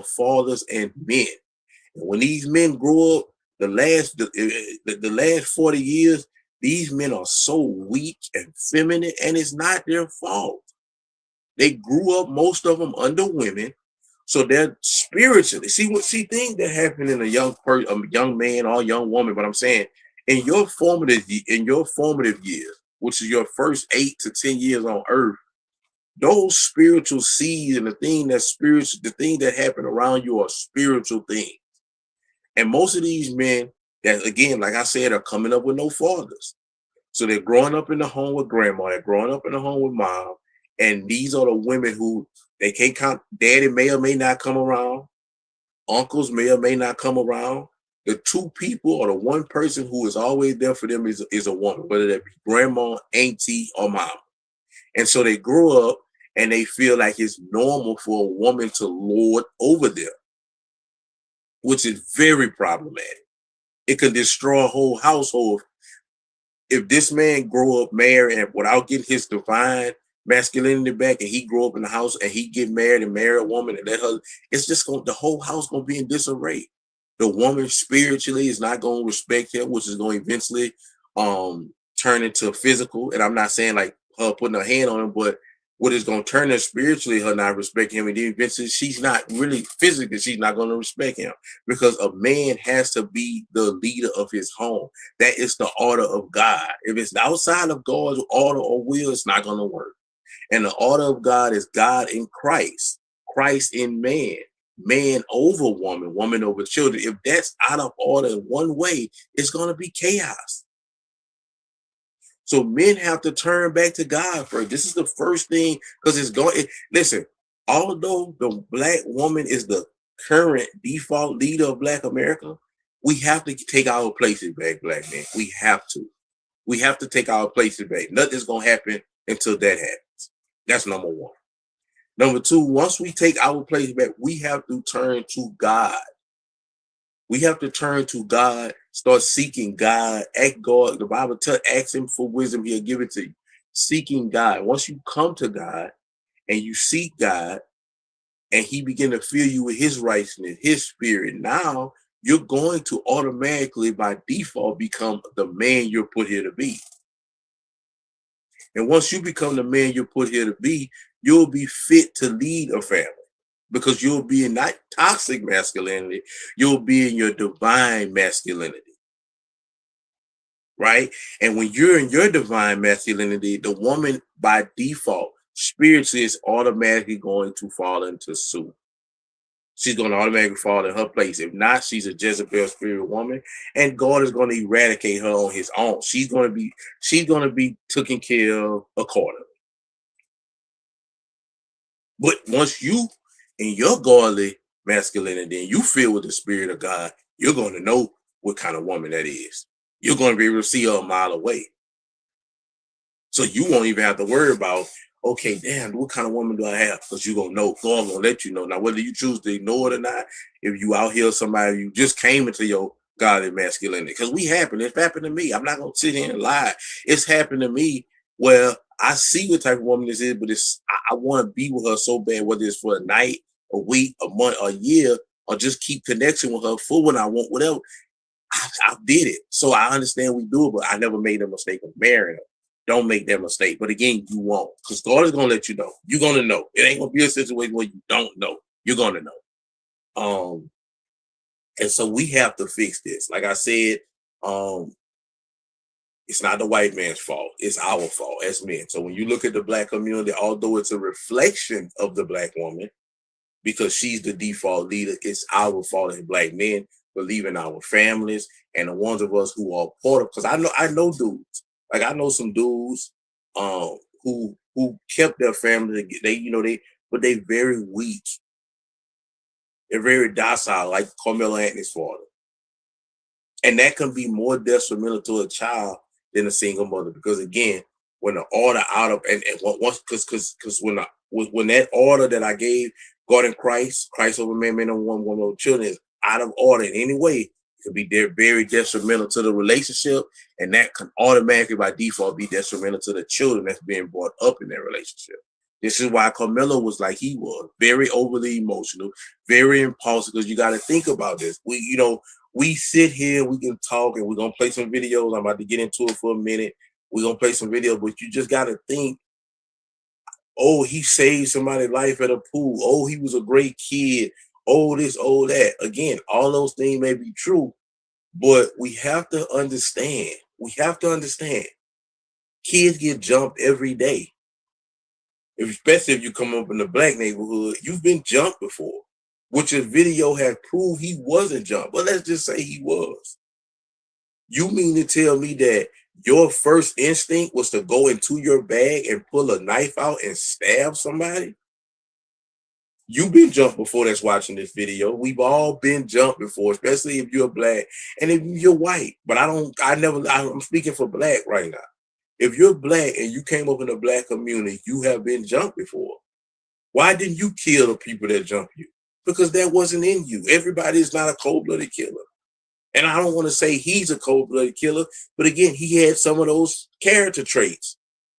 fathers and men. And when these men grow up, the last 40 years, these men are so weak and feminine, and it's not their fault. They grew up, most of them, under women, so they're spiritually. See things that happen in a young man or young woman. But I'm saying, in your formative years, which is your first 8 to 10 years on earth, those spiritual seeds and the thing that's spiritual, the thing that happen around you are spiritual things. And most of these men that, again, like I said, are coming up with no fathers. So they're growing up in the home with grandma, they're growing up in the home with mom, and these are the women who they can't count. Daddy may or may not come around, uncles may or may not come around. The two people or the one person who is always there for them is a woman, whether that be grandma, auntie, or mom. And so they grow up and they feel like it's normal for a woman to lord over them, which is very problematic. It can destroy a whole household. If this man grow up married and without getting his divine masculinity back, and he grow up in the house and he get married and marry a woman and let her, it's just the whole house gonna be in disarray. The woman spiritually is not gonna respect him, which is gonna eventually turn into physical. And I'm not saying like her putting her hand on him, but what is gonna turn her spiritually, her not respecting him, and then eventually she's not really physically, she's not gonna respect him, because a man has to be the leader of his home. That is the order of God. If it's outside of God's order or will, it's not gonna work. And the order of God is God in Christ, Christ in man, man over woman, woman over children. If that's out of order in one way, it's going to be chaos. So men have to turn back to God first. This is the first thing, because listen, although the black woman is the current default leader of Black America, we have to take our places back, black men. We have to. We have to take our places back. Nothing's going to happen until that happens. That's number one. Number two, once we take our place back, we have to turn to God. We have to turn to God, start seeking God, ask God. The Bible tells, ask him for wisdom, he'll give it to you. Seeking God. Once you come to God and you seek God and he begin to fill you with his righteousness, his spirit, now you're going to automatically by default become the man you're put here to be. And once you become the man you're put here to be, you'll be fit to lead a family, because you'll be in not toxic masculinity, you'll be in your divine masculinity, right? And when you're in your divine masculinity, the woman by default, spiritually, is automatically going to fall into suit. She's going to automatically fall in her place. If not, she's a Jezebel spirit woman, and God is going to eradicate her on his own. She's going to be taken care of accordingly. But once you in your godly masculinity and you feel with the spirit of God, you're going to know what kind of woman that is. You're going to be able to see her a mile away. So you won't even have to worry about, okay, damn, what kind of woman do I have? Because you're going to know, God will let you know. Now, whether you choose to ignore it or not, if you out here somebody, you just came into your godly masculinity. Because it's happened to me. I'm not going to sit here and lie. It's happened to me where I see what type of woman this is, but I want to be with her so bad, whether it's for a night, a week, a month, a year, or just keep connection with her for when I want, whatever. I did it. So I understand we do it, but I never made a mistake of marrying her. Don't make that mistake. But again, you won't, because God is going to let you know. You're going to know. It ain't going to be a situation where you don't know. You're going to know. And so we have to fix this. Like I said, it's not the white man's fault. It's our fault as men. So when you look at the Black community, although it's a reflection of the Black woman, because she's the default leader, it's our fault as Black men for leaving our families, and the ones of us who are part of, because I know dudes. Like I know some dudes who kept their family. But they very weak. They're very docile, like Karmelo Anthony's father. And that can be more detrimental to a child than a single mother, because again, when the order out of and once because when that order that I gave, God in Christ over man and woman over children, is out of order in any way, it could be very detrimental to the relationship, and that can automatically by default be detrimental to the children that's being brought up in that relationship. This is why Karmelo was like he was, very overly emotional, very impulsive. Because you got to think about this. We sit here, we can talk, and we're gonna play some videos. I'm about to get into it for a minute. We're gonna play some videos, but you just got to think. Oh, he saved somebody's life at a pool. Oh, he was a great kid. Oh, this, oh, that. Again, all those things may be true, but we have to understand. We have to understand. Kids get jumped every day. Especially if you come up in the black neighborhood, you've been jumped before, which a video has proved he wasn't jumped. But let's just say he was. You mean to tell me that your first instinct was to go into your bag and pull a knife out and stab somebody? You've been jumped before that's watching this video. We've all been jumped before, especially if you're black and if you're white. But I'm speaking for black right now. If you're black and you came up in the black community, you have been jumped before. Why didn't you kill the people that jumped you? Because that wasn't in you. Everybody is not a cold-blooded killer. And I don't want to say he's a cold-blooded killer, but again, he had some of those character traits.